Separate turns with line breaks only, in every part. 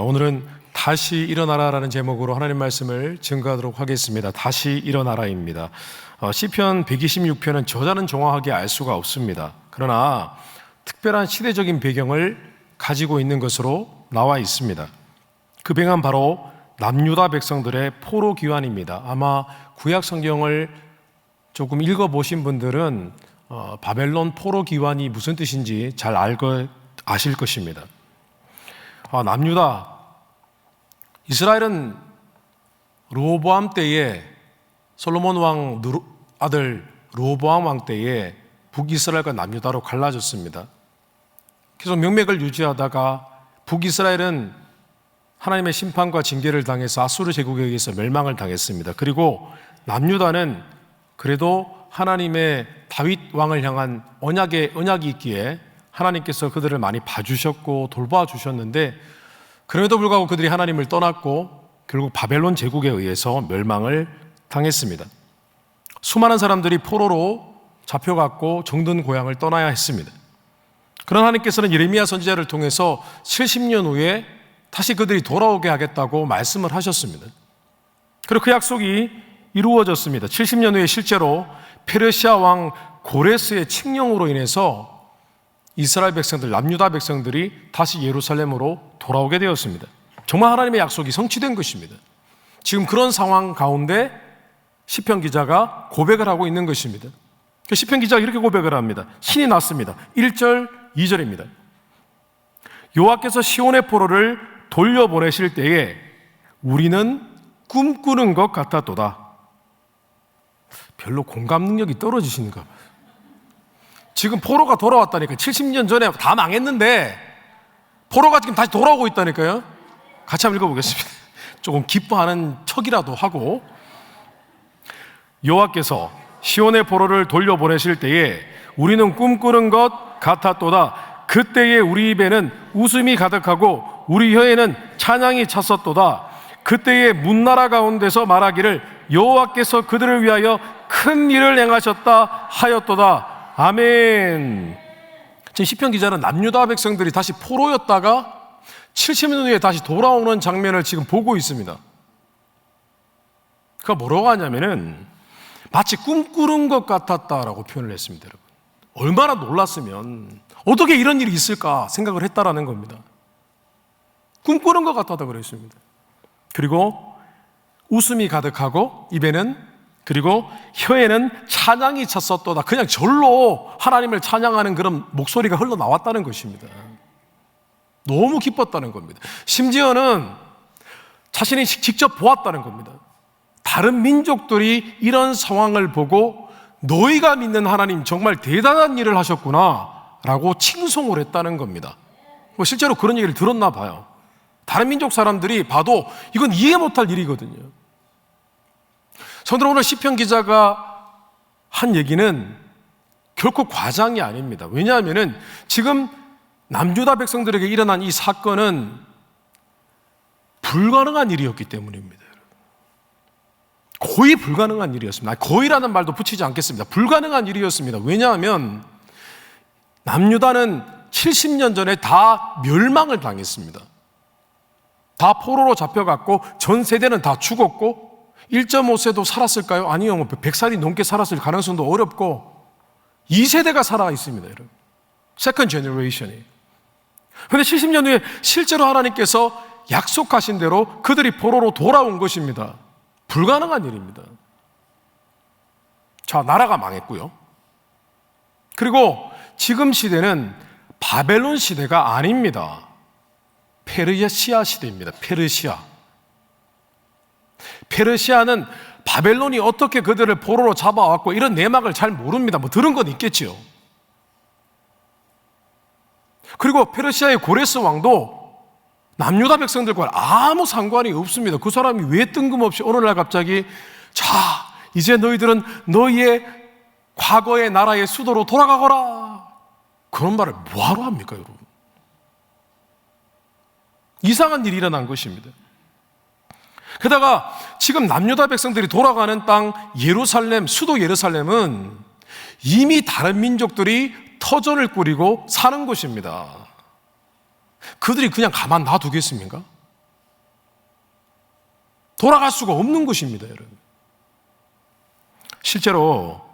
오늘은 다시 일어나라라는 제목으로 하나님 말씀을 증거하도록 하겠습니다. 다시 일어나라입니다. 시편 126편은 저자는 정확하게 알 수가 없습니다. 그러나 특별한 시대적인 배경을 가지고 있는 것으로 나와 있습니다. 그 배경은 바로 남유다 백성들의 포로 귀환입니다. 아마 구약 성경을 조금 읽어보신 분들은 바벨론 포로 귀환이 무슨 뜻인지 잘 아실 것입니다. 남유다, 이스라엘은 르호보암 때에 솔로몬 왕 아들 르호보암 왕 때에 북이스라엘과 남유다로 갈라졌습니다. 계속 명맥을 유지하다가 북이스라엘은 하나님의 심판과 징계를 당해서 아수르 제국에 의해서 멸망을 당했습니다. 그리고 남유다는 그래도 하나님의 다윗 왕을 향한 언약이 있기에 하나님께서 그들을 많이 봐주셨고 돌봐주셨는데, 그럼에도 불구하고 그들이 하나님을 떠났고 결국 바벨론 제국에 의해서 멸망을 당했습니다. 수많은 사람들이 포로로 잡혀갔고 정든 고향을 떠나야 했습니다. 그러나 하나님께서는 예레미야 선지자를 통해서 70년 후에 다시 그들이 돌아오게 하겠다고 말씀을 하셨습니다. 그리고 그 약속이 이루어졌습니다. 70년 후에 실제로 페르시아 왕 고레스의 칙령으로 인해서 이스라엘 백성들, 남유다 백성들이 다시 예루살렘으로 돌아오게 되었습니다. 정말 하나님의 약속이 성취된 것입니다. 지금 그런 상황 가운데 시편 기자가 고백을 하고 있는 것입니다. 시편 기자가 이렇게 고백을 합니다. 신이 났습니다. 1절, 2절입니다. 여호와께서 시온의 포로를 돌려보내실 때에 우리는 꿈꾸는 것 같았도다. 별로 공감 능력이 떨어지시는가 봐요. 지금 포로가 돌아왔다니까요. 70년 전에 다 망했는데 포로가 지금 다시 돌아오고 있다니까요. 같이 한번 읽어보겠습니다. 조금 기뻐하는 척이라도 하고. 여호와께서 시온의 포로를 돌려보내실 때에 우리는 꿈꾸는 것 같았도다. 그때에 우리 입에는 웃음이 가득하고 우리 혀에는 찬양이 찼었도다. 그때에 문나라 가운데서 말하기를 여호와께서 그들을 위하여 큰 일을 행하셨다 하였도다. 아멘. 지금 시편 기자는 남유다 백성들이 다시 포로였다가 70년 후에 다시 돌아오는 장면을 지금 보고 있습니다. 그가 뭐라고 하냐면은 마치 꿈꾸는 것 같았다라고 표현을 했습니다. 여러분, 얼마나 놀랐으면 어떻게 이런 일이 있을까 생각을 했다라는 겁니다. 꿈꾸는 것 같았다고 그랬습니다. 그리고 웃음이 가득하고 입에는, 그리고 혀에는 찬양이 찼었도다. 그냥 절로 하나님을 찬양하는 그런 목소리가 흘러나왔다는 것입니다. 너무 기뻤다는 겁니다. 심지어는 자신이 직접 보았다는 겁니다. 다른 민족들이 이런 상황을 보고 너희가 믿는 하나님 정말 대단한 일을 하셨구나 라고 칭송을 했다는 겁니다. 실제로 그런 얘기를 들었나 봐요. 다른 민족 사람들이 봐도 이건 이해 못할 일이거든요. 성도들, 오늘 시편 기자가 한 얘기는 결코 과장이 아닙니다. 왜냐하면 지금 남유다 백성들에게 일어난 이 사건은 불가능한 일이었기 때문입니다. 거의 불가능한 일이었습니다. 거의라는 말도 붙이지 않겠습니다. 불가능한 일이었습니다. 왜냐하면 남유다는 70년 전에 다 멸망을 당했습니다. 다 포로로 잡혀갔고 전 세대는 다 죽었고 1.5세도 살았을까요? 아니요. 100살이 넘게 살았을 가능성도 어렵고 2세대가 살아 있습니다. 여러분. 세컨드 제너레이션이. 그런데 70년 후에 실제로 하나님께서 약속하신 대로 그들이 포로로 돌아온 것입니다. 불가능한 일입니다. 자, 나라가 망했고요. 그리고 지금 시대는 바벨론 시대가 아닙니다. 페르시아 시대입니다. 페르시아는 바벨론이 어떻게 그들을 포로로 잡아왔고 이런 내막을 잘 모릅니다. 들은 건 있겠지요. 그리고 페르시아의 고레스 왕도 남유다 백성들과 아무 상관이 없습니다. 그 사람이 왜 뜬금없이 어느 날 갑자기 자, 이제 너희들은 너희의 과거의 나라의 수도로 돌아가거라, 그런 말을 뭐하러 합니까, 여러분? 이상한 일이 일어난 것입니다. 게다가 지금 남유다 백성들이 돌아가는 땅 예루살렘, 수도 예루살렘은 이미 다른 민족들이 터전을 꾸리고 사는 곳입니다. 그들이 그냥 가만 놔두겠습니까? 돌아갈 수가 없는 것입니다, 여러분. 실제로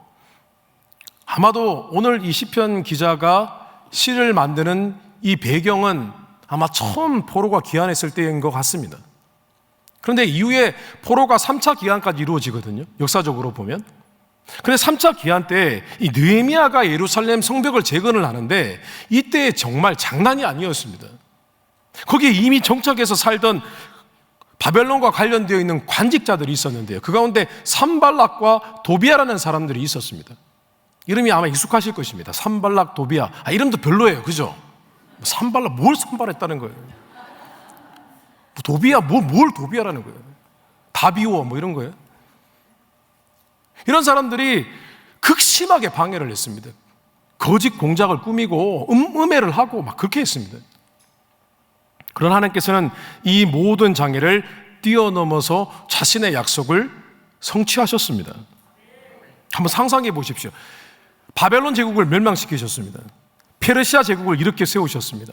아마도 오늘 이 시편 기자가 시를 만드는 이 배경은 아마 처음 포로가 귀환했을 때인 것 같습니다. 그런데 이후에 포로가 3차 귀환까지 이루어지거든요, 역사적으로 보면. 그런데 3차 귀환 때 이 느헤미야가 예루살렘 성벽을 재건을 하는데 이때 정말 장난이 아니었습니다. 거기에 이미 정착해서 살던 바벨론과 관련되어 있는 관직자들이 있었는데요, 그 가운데 산발락과 도비아라는 사람들이 있었습니다. 이름이 아마 익숙하실 것입니다. 산발락, 도비아. 이름도 별로예요, 그죠? 산발락, 뭘 산발했다는 거예요? 도비아, 뭘 도비아라는 거예요? 다비오 뭐 이런 거예요? 이런 사람들이 극심하게 방해를 했습니다. 거짓 공작을 꾸미고 음해를 하고 막 그렇게 했습니다. 그러나 하나님께서는 이 모든 장애를 뛰어넘어서 자신의 약속을 성취하셨습니다. 한번 상상해 보십시오. 바벨론 제국을 멸망시키셨습니다. 페르시아 제국을 이렇게 세우셨습니다.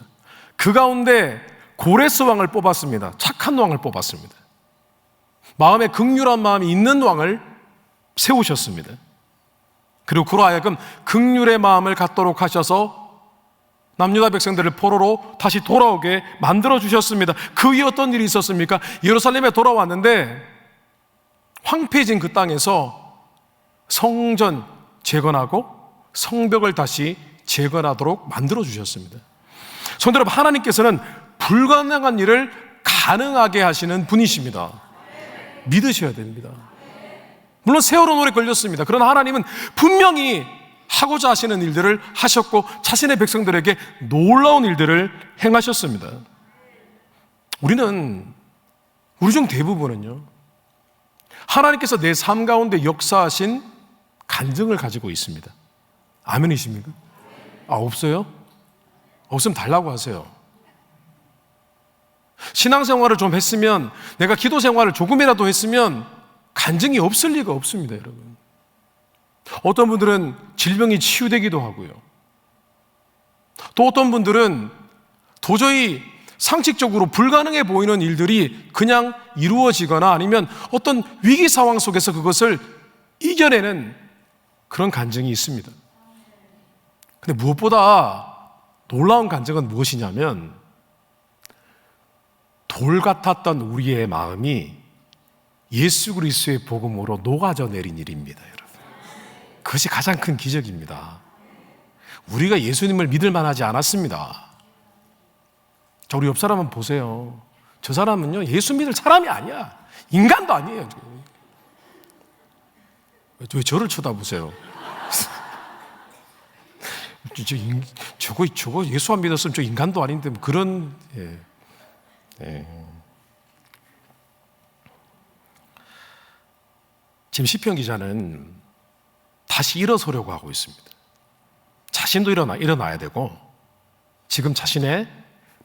그 가운데 고레스 왕을 뽑았습니다. 착한 왕을 뽑았습니다. 마음에 긍휼한 마음이 있는 왕을 세우셨습니다. 그리고 그로 하여금 긍휼의 마음을 갖도록 하셔서 남유다 백성들을 포로로 다시 돌아오게 만들어 주셨습니다. 그 위에 어떤 일이 있었습니까? 예루살렘에 돌아왔는데 황폐해진 그 땅에서 성전 재건하고 성벽을 다시 재건하도록 만들어 주셨습니다. 성도 여러분, 하나님께서는 불가능한 일을 가능하게 하시는 분이십니다. 믿으셔야 됩니다. 물론 세월은 오래 걸렸습니다. 그러나 하나님은 분명히 하고자 하시는 일들을 하셨고 자신의 백성들에게 놀라운 일들을 행하셨습니다. 우리 중 대부분은요, 하나님께서 내 삶 가운데 역사하신 간증을 가지고 있습니다. 아멘이십니까? 없어요? 없으면 달라고 하세요. 신앙생활을 좀 했으면, 내가 기도생활을 조금이라도 했으면 간증이 없을 리가 없습니다, 여러분. 어떤 분들은 질병이 치유되기도 하고요. 또 어떤 분들은 도저히 상식적으로 불가능해 보이는 일들이 그냥 이루어지거나 아니면 어떤 위기 상황 속에서 그것을 이겨내는 그런 간증이 있습니다. 근데 무엇보다 놀라운 간증은 무엇이냐면, 돌 같았던 우리의 마음이 예수 그리스도의 복음으로 녹아져 내린 일입니다, 여러분. 그것이 가장 큰 기적입니다. 우리가 예수님을 믿을 만하지 않았습니다. 자, 우리 옆 사람 한번 보세요. 저 사람은요, 예수 믿을 사람이 아니야. 인간도 아니에요. 왜 저를 쳐다보세요? 저거 예수 안 믿었으면 저 인간도 아닌데 뭐 그런. 지금 시편 기자는 다시 일어서려고 하고 있습니다. 자신도 일어나야 되고, 지금 자신의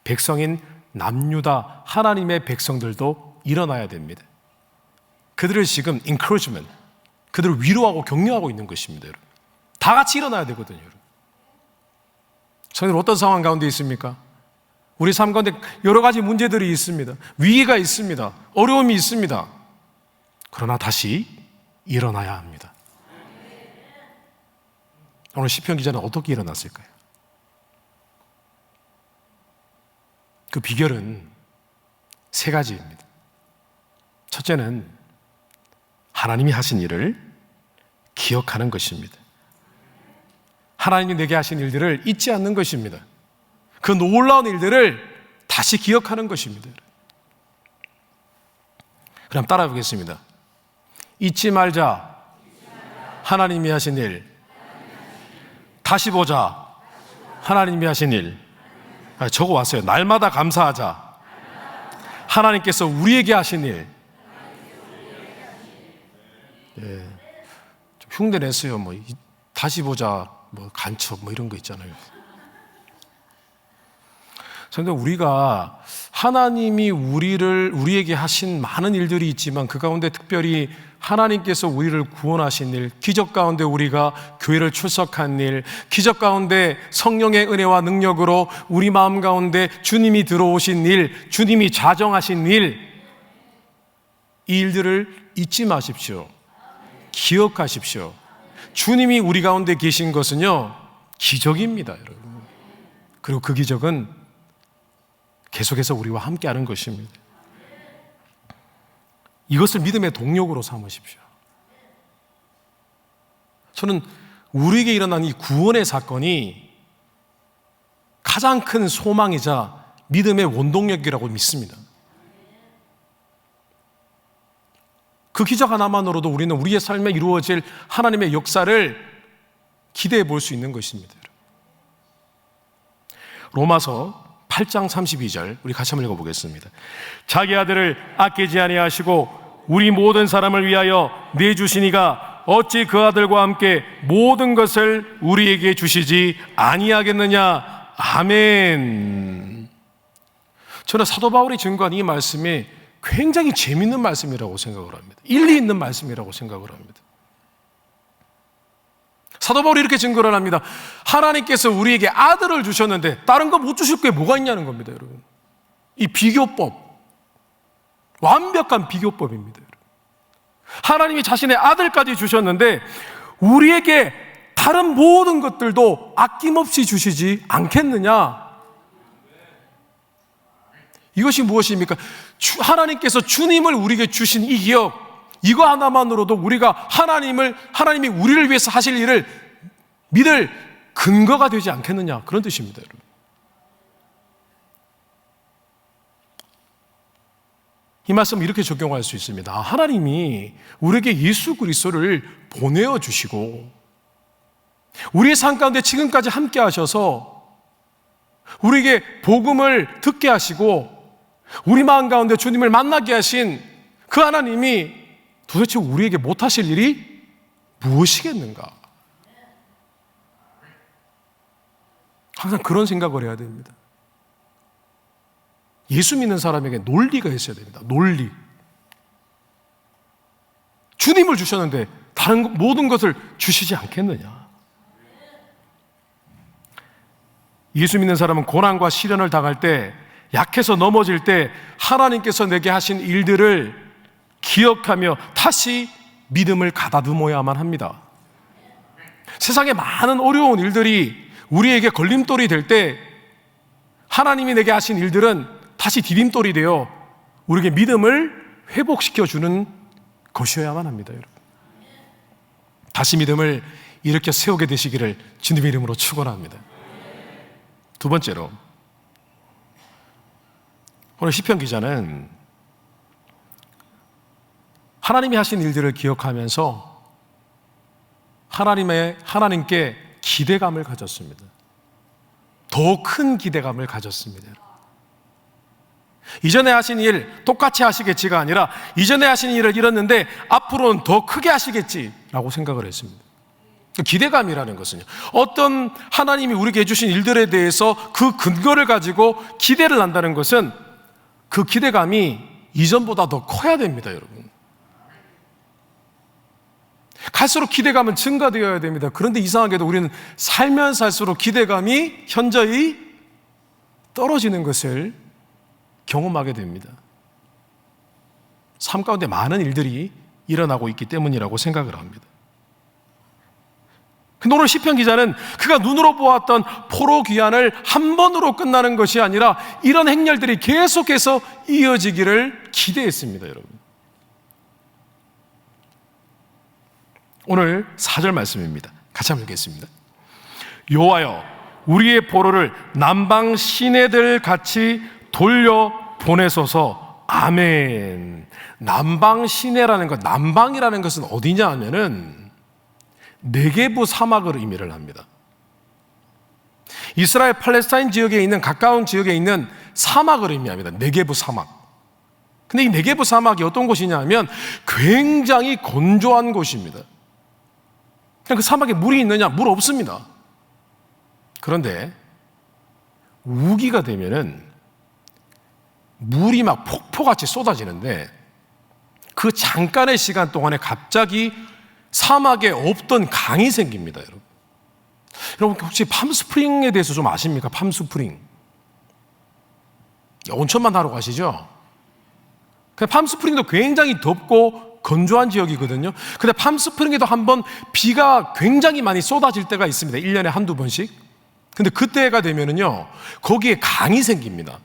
백성인 남유다 하나님의 백성들도 일어나야 됩니다. 그들을 지금 encouragement, 그들을 위로하고 격려하고 있는 것입니다, 여러분. 다 같이 일어나야 되거든요, 여러분. 성도들 어떤 상황 가운데 있습니까? 우리 삶 가운데 여러 가지 문제들이 있습니다. 위기가 있습니다. 어려움이 있습니다. 그러나 다시 일어나야 합니다. 오늘 시편 기자는 어떻게 일어났을까요? 그 비결은 세 가지입니다. 첫째는 하나님이 하신 일을 기억하는 것입니다. 하나님이 내게 하신 일들을 잊지 않는 것입니다. 그 놀라운 일들을 다시 기억하는 것입니다. 그럼 따라해 보겠습니다. 잊지 말자. 하나님이 하신 일. 다시 보자. 하나님이 하신 일. 적어 왔어요. 날마다 감사하자. 하나님께서 우리에게 하신 일. 좀 흉내 냈어요. 뭐 다시 보자, 뭐 간첩, 뭐 이런 거 있잖아요. 그런데 우리가 하나님이 우리에게 하신 많은 일들이 있지만 그 가운데 특별히 하나님께서 우리를 구원하신 일, 기적 가운데 우리가 교회를 출석한 일, 기적 가운데 성령의 은혜와 능력으로 우리 마음 가운데 주님이 들어오신 일, 주님이 자정하신 일, 이 일들을 잊지 마십시오. 기억하십시오. 주님이 우리 가운데 계신 것은요, 기적입니다, 여러분. 그리고 그 기적은 계속해서 우리와 함께하는 것입니다. 이것을 믿음의 동력으로 삼으십시오. 저는 우리에게 일어난 이 구원의 사건이 가장 큰 소망이자 믿음의 원동력이라고 믿습니다. 그 기적 하나만으로도 우리는 우리의 삶에 이루어질 하나님의 역사를 기대해 볼 수 있는 것입니다. 로마서 8장 32절 우리 같이 한번 읽어보겠습니다. 자기 아들을 아끼지 아니하시고 우리 모든 사람을 위하여 내주시니가 어찌 그 아들과 함께 모든 것을 우리에게 주시지 아니하겠느냐. 아멘. 저는 사도 바울이 증거한 이 말씀이 굉장히 재미있는 말씀이라고 생각을 합니다. 일리 있는 말씀이라고 생각을 합니다. 사도 바울이 이렇게 증거를 합니다. 하나님께서 우리에게 아들을 주셨는데 다른 거 못 주실 게 뭐가 있냐는 겁니다, 여러분. 이 비교법, 완벽한 비교법입니다, 여러분. 하나님이 자신의 아들까지 주셨는데 우리에게 다른 모든 것들도 아낌없이 주시지 않겠느냐? 이것이 무엇입니까? 하나님께서 주님을 우리에게 주신 이 기억, 이거 하나만으로도 우리가 하나님이 우리를 위해서 하실 일을 믿을 근거가 되지 않겠느냐, 그런 뜻입니다, 여러분. 이 말씀 이렇게 적용할 수 있습니다. 하나님이 우리에게 예수 그리스도를 보내어 주시고 우리의 삶 가운데 지금까지 함께 하셔서 우리에게 복음을 듣게 하시고 우리 마음 가운데 주님을 만나게 하신 그 하나님이 도대체 우리에게 못하실 일이 무엇이겠는가? 항상 그런 생각을 해야 됩니다. 예수 믿는 사람에게 논리가 있어야 됩니다. 논리. 주님을 주셨는데 다른 모든 것을 주시지 않겠느냐? 예수 믿는 사람은 고난과 시련을 당할 때, 약해서 넘어질 때 하나님께서 내게 하신 일들을 기억하며 다시 믿음을 가다듬어야만 합니다. 세상에 많은 어려운 일들이 우리에게 걸림돌이 될 때 하나님이 내게 하신 일들은 다시 디딤돌이 되어 우리에게 믿음을 회복시켜주는 것이어야만 합니다, 여러분. 다시 믿음을 일으켜 세우게 되시기를 주님의 이름으로 축원합니다. 두 번째로, 오늘 시편 기자는 하나님이 하신 일들을 기억하면서 하나님께 기대감을 가졌습니다. 더 큰 기대감을 가졌습니다. 이전에 하신 일 똑같이 하시겠지가 아니라 이전에 하신 일을 이뤘는데 앞으로는 더 크게 하시겠지라고 생각을 했습니다. 기대감이라는 것은요, 어떤 하나님이 우리에게 해주신 일들에 대해서 그 근거를 가지고 기대를 한다는 것은 그 기대감이 이전보다 더 커야 됩니다, 여러분. 갈수록 기대감은 증가되어야 됩니다. 그런데 이상하게도 우리는 살면 살수록 기대감이 현저히 떨어지는 것을 경험하게 됩니다. 삶 가운데 많은 일들이 일어나고 있기 때문이라고 생각을 합니다. 근데 오늘 시편 기자는 그가 눈으로 보았던 포로 귀환을 한 번으로 끝나는 것이 아니라 이런 행렬들이 계속해서 이어지기를 기대했습니다, 여러분. 오늘 4절 말씀입니다. 같이 한번 읽겠습니다. 여호와여, 우리의 포로를 남방 시내들 같이 돌려 보내소서. 아멘. 남방 시내라는 것, 남방이라는 것은 어디냐 하면은 네게부 사막을 의미를 합니다. 이스라엘 팔레스타인 지역에 있는 가까운 지역에 있는 사막을 의미합니다. 네게부 사막. 근데 이 네게부 사막이 어떤 곳이냐 하면 굉장히 건조한 곳입니다. 그냥 그 사막에 물이 있느냐? 물 없습니다. 그런데 우기가 되면은 물이 막 폭포같이 쏟아지는데 그 잠깐의 시간 동안에 갑자기 사막에 없던 강이 생깁니다, 여러분. 여러분 혹시 팜스프링에 대해서 좀 아십니까? 팜스프링. 온천만 하러 가시죠? 팜스프링도 굉장히 덥고 건조한 지역이거든요. 근데 팜스프링에도 한번 비가 굉장히 많이 쏟아질 때가 있습니다. 1년에 한두 번씩. 근데 그때가 되면은요, 거기에 강이 생깁니다.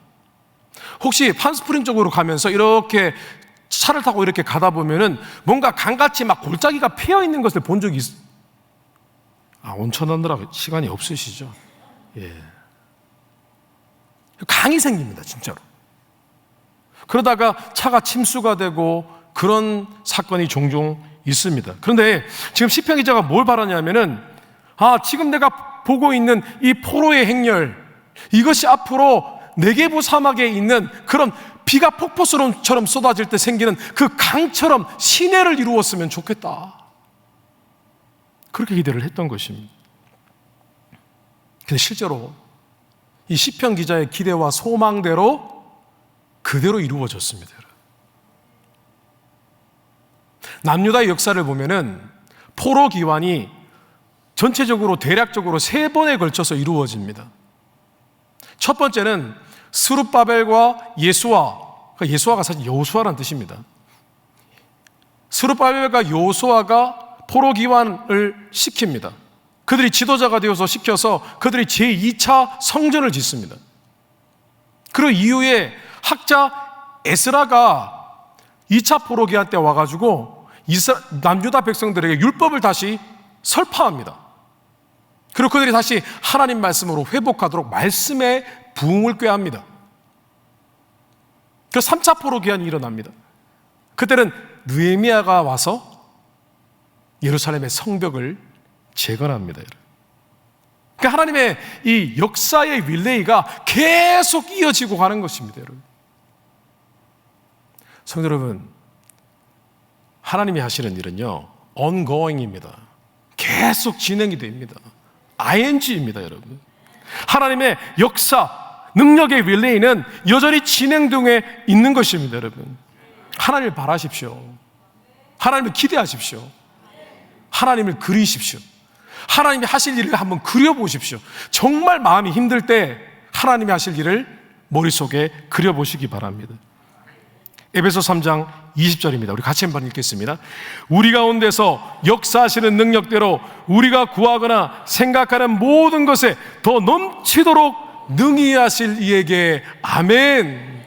혹시 팜스프링 쪽으로 가면서 이렇게 차를 타고 이렇게 가다 보면은 뭔가 강같이 막 골짜기가 패여 있는 것을 본 적이 온천하느라 시간이 없으시죠? 예. 강이 생깁니다, 진짜로. 그러다가 차가 침수가 되고 그런 사건이 종종 있습니다. 그런데 지금 시편 기자가 뭘 바라냐면은, 지금 내가 보고 있는 이 포로의 행렬, 이것이 앞으로 네게부 사막에 있는 그런 비가 폭포처럼 쏟아질 때 생기는 그 강처럼 시내를 이루었으면 좋겠다. 그렇게 기대를 했던 것입니다. 근데 실제로 이 시편 기자의 기대와 소망대로 그대로 이루어졌습니다. 남유다의 역사를 보면은 포로 기환이 전체적으로 대략적으로 3번에 걸쳐서 이루어집니다. 첫 번째는 스룹바벨과 예수아가 사실 여호수아라는 뜻입니다. 스룹바벨과 여호수아가 포로 기환을 시킵니다. 그들이 지도자가 되어서 시켜서 그들이 제2차 성전을 짓습니다. 그 이후에 학자 에스라가 2차 포로 기환 때 와가지고 남유다 백성들에게 율법을 다시 설파합니다. 그리고 그들이 다시 하나님 말씀으로 회복하도록 말씀의 부흥을 꾀합니다. 그 3차 포로 기환이 일어납니다. 그때는 느헤미야가 와서 예루살렘의 성벽을 재건합니다. 그러니까 하나님의 이 역사의 릴레이가 계속 이어지고 가는 것입니다. 여러분. 성도 여러분, 하나님이 하시는 일은요, ongoing입니다. 계속 진행이 됩니다. ing입니다, 여러분. 하나님의 역사, 능력의 릴레이는 여전히 진행 중에 있는 것입니다, 여러분. 하나님을 바라십시오. 하나님을 기대하십시오. 하나님을 그리십시오. 하나님이 하실 일을 한번 그려보십시오. 정말 마음이 힘들 때 하나님이 하실 일을 머릿속에 그려보시기 바랍니다. 에베소 3장 20절입니다. 우리 같이 한번 읽겠습니다. 우리 가운데서 역사하시는 능력대로 우리가 구하거나 생각하는 모든 것에 더 넘치도록 능히 하실 이에게 아멘.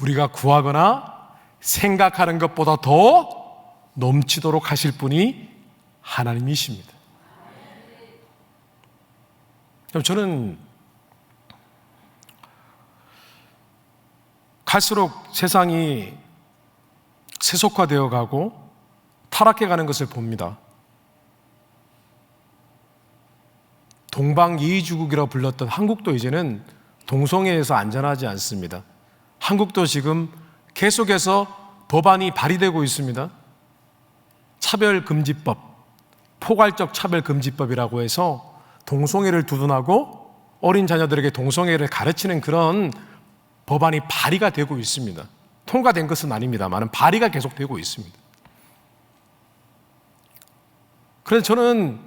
우리가 구하거나 생각하는 것보다 더 넘치도록 하실 분이 하나님이십니다. 저는 갈수록 세상이 세속화되어 가고 타락해 가는 것을 봅니다. 동방예의주국이라고 불렀던 한국도 이제는 동성애에서 안전하지 않습니다. 한국도 지금 계속해서 법안이 발의되고 있습니다. 차별금지법, 포괄적 차별금지법이라고 해서 동성애를 두둔하고 어린 자녀들에게 동성애를 가르치는 그런 법안이 발의가 되고 있습니다. 통과된 것은 아닙니다만 발의가 계속되고 있습니다. 그래서 저는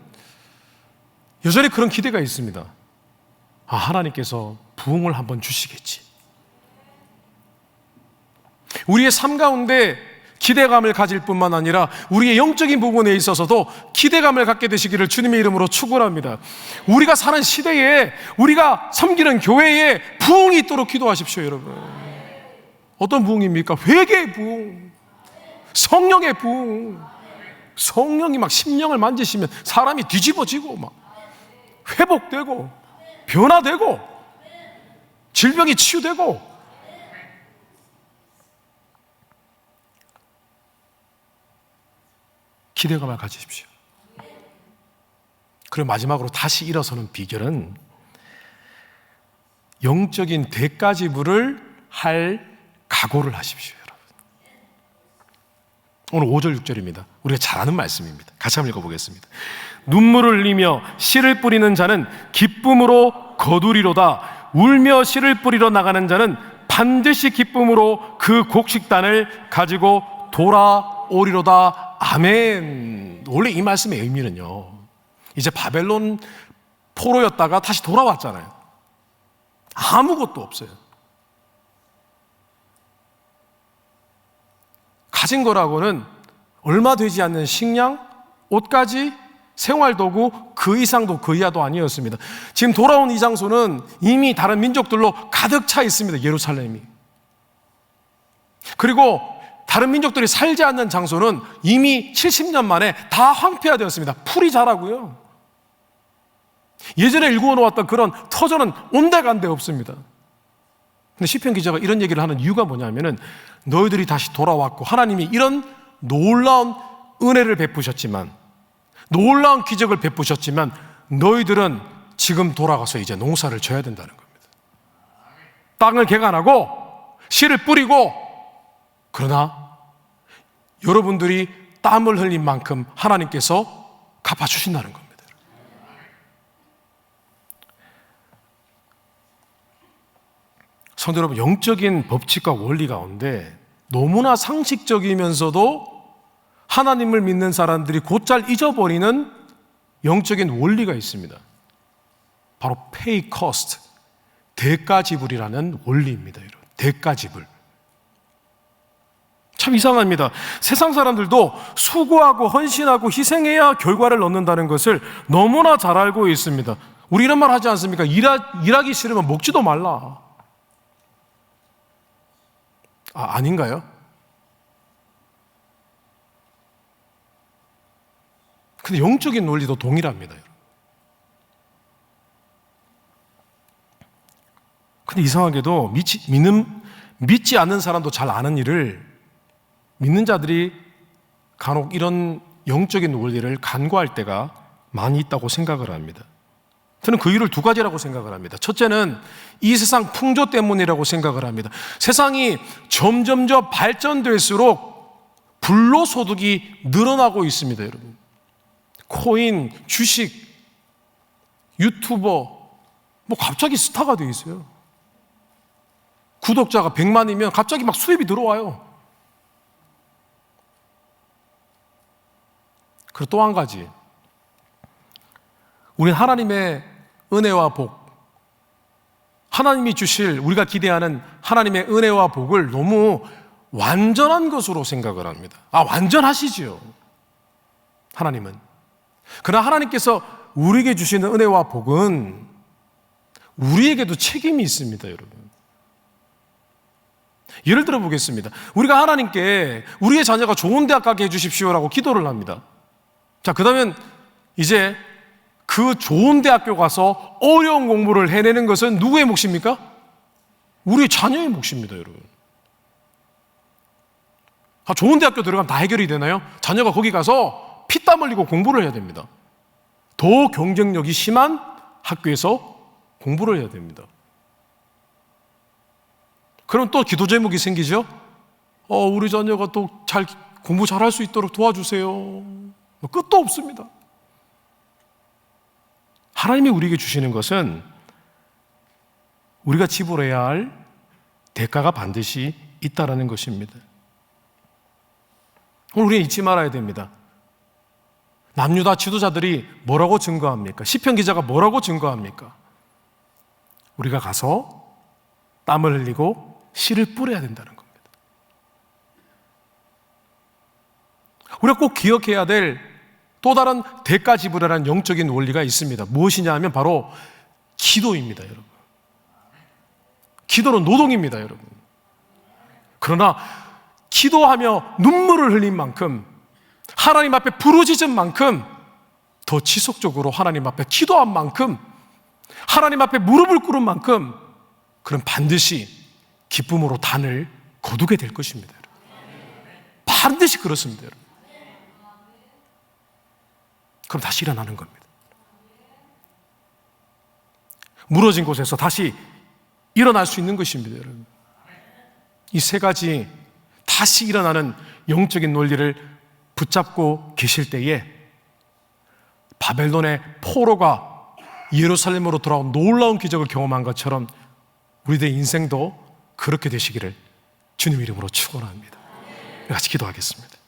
여전히 그런 기대가 있습니다. 하나님께서 부흥을 한번 주시겠지. 우리의 삶 가운데 기대감을 가질 뿐만 아니라 우리의 영적인 부분에 있어서도 기대감을 갖게 되시기를 주님의 이름으로 축원합니다. 우리가 사는 시대에, 우리가 섬기는 교회에 부흥이 있도록 기도하십시오, 여러분. 어떤 부흥입니까? 회개의 부흥, 성령의 부흥. 성령이 막 심령을 만지시면 사람이 뒤집어지고 막 회복되고 변화되고 질병이 치유되고. 기대감을 가지십시오. 그리고 마지막으로 다시 일어서는 비결은 영적인 대가 지불을 할 각오를 하십시오, 여러분. 오늘 5절 6절입니다. 우리가 잘 아는 말씀입니다. 같이 한번 읽어보겠습니다. 눈물을 흘리며 씨를 뿌리는 자는 기쁨으로 거두리로다. 울며 씨를 뿌리러 나가는 자는 반드시 기쁨으로 그 곡식단을 가지고 돌아오리로다. 아멘. 원래 이 말씀의 의미는요, 이제 바벨론 포로였다가 다시 돌아왔잖아요. 아무것도 없어요. 가진 거라고는 얼마 되지 않는 식량, 옷까지, 생활도구 그 이상도 그 이하도 아니었습니다. 지금 돌아온 이 장소는 이미 다른 민족들로 가득 차 있습니다. 예루살렘이. 그리고 다른 민족들이 살지 않는 장소는 이미 70년 만에 다 황폐화되었습니다. 풀이 자라고요. 예전에 일구어놓았던 그런 터전은 온데간데 없습니다. 근데 시편 기자가 이런 얘기를 하는 이유가 뭐냐면은 너희들이 다시 돌아왔고 하나님이 이런 놀라운 은혜를 베푸셨지만, 놀라운 기적을 베푸셨지만 너희들은 지금 돌아가서 이제 농사를 져야 된다는 겁니다. 땅을 개간하고 씨를 뿌리고, 그러나 여러분들이 땀을 흘린 만큼 하나님께서 갚아주신다는 겁니다. 성도 여러분, 영적인 법칙과 원리 가운데 너무나 상식적이면서도 하나님을 믿는 사람들이 곧잘 잊어버리는 영적인 원리가 있습니다. 바로 pay cost, 대가 지불이라는 원리입니다. 여러분. 대가 지불. 참 이상합니다. 세상 사람들도 수고하고 헌신하고 희생해야 결과를 얻는다는 것을 너무나 잘 알고 있습니다. 우리 이런 말 하지 않습니까? 일하기 싫으면 먹지도 말라. 아닌가요? 근데 영적인 논리도 동일합니다. 근데 이상하게도 믿지 않는 사람도 잘 아는 일을 믿는 자들이 간혹 이런 영적인 원리를 간과할 때가 많이 있다고 생각을 합니다. 저는 그 이유를 두 가지라고 생각을 합니다. 첫째는 이 세상 풍조 때문이라고 생각을 합니다. 세상이 점점 발전될수록 불로소득이 늘어나고 있습니다, 여러분. 코인, 주식, 유튜버, 갑자기 스타가 되어 있어요. 구독자가 100만이면 갑자기 막 수입이 들어와요. 그리고 또 한 가지, 우리는 하나님의 은혜와 복, 하나님이 주실 우리가 기대하는 하나님의 은혜와 복을 너무 완전한 것으로 생각을 합니다. 완전하시지요, 하나님은. 그러나 하나님께서 우리에게 주시는 은혜와 복은 우리에게도 책임이 있습니다, 여러분. 예를 들어 보겠습니다. 우리가 하나님께 우리의 자녀가 좋은 대학 가게 해주십시오라고 기도를 합니다. 자, 그러면 이제 그 좋은 대학교 가서 어려운 공부를 해내는 것은 누구의 몫입니까? 우리의 자녀의 몫입니다, 여러분. 좋은 대학교 들어가면 다 해결이 되나요? 자녀가 거기 가서 피땀 흘리고 공부를 해야 됩니다. 더 경쟁력이 심한 학교에서 공부를 해야 됩니다. 그럼 또 기도 제목이 생기죠? 우리 자녀가 또 공부 잘할 수 있도록 도와주세요. 끝도 없습니다. 하나님이 우리에게 주시는 것은 우리가 지불해야 할 대가가 반드시 있다는 것입니다. 오늘 우리는 잊지 말아야 됩니다. 남유다 지도자들이 뭐라고 증거합니까? 시편 기자가 뭐라고 증거합니까? 우리가 가서 땀을 흘리고 씨를 뿌려야 된다는 겁니다. 우리가 꼭 기억해야 될 또 다른 대가 지불이라는 영적인 원리가 있습니다. 무엇이냐 하면 바로 기도입니다, 여러분. 기도는 노동입니다, 여러분. 그러나 기도하며 눈물을 흘린 만큼, 하나님 앞에 부르짖은 만큼, 더 지속적으로 하나님 앞에 기도한 만큼, 하나님 앞에 무릎을 꿇은 만큼, 그럼 반드시 기쁨으로 단을 거두게 될 것입니다, 여러분. 반드시 그렇습니다, 여러분. 그럼 다시 일어나는 겁니다. 무너진 곳에서 다시 일어날 수 있는 것입니다, 여러분. 이 세 가지 다시 일어나는 영적인 논리를 붙잡고 계실 때에 바벨론의 포로가 예루살렘으로 돌아온 놀라운 기적을 경험한 것처럼 우리들의 인생도 그렇게 되시기를 주님 이름으로 축원합니다. 같이 기도하겠습니다.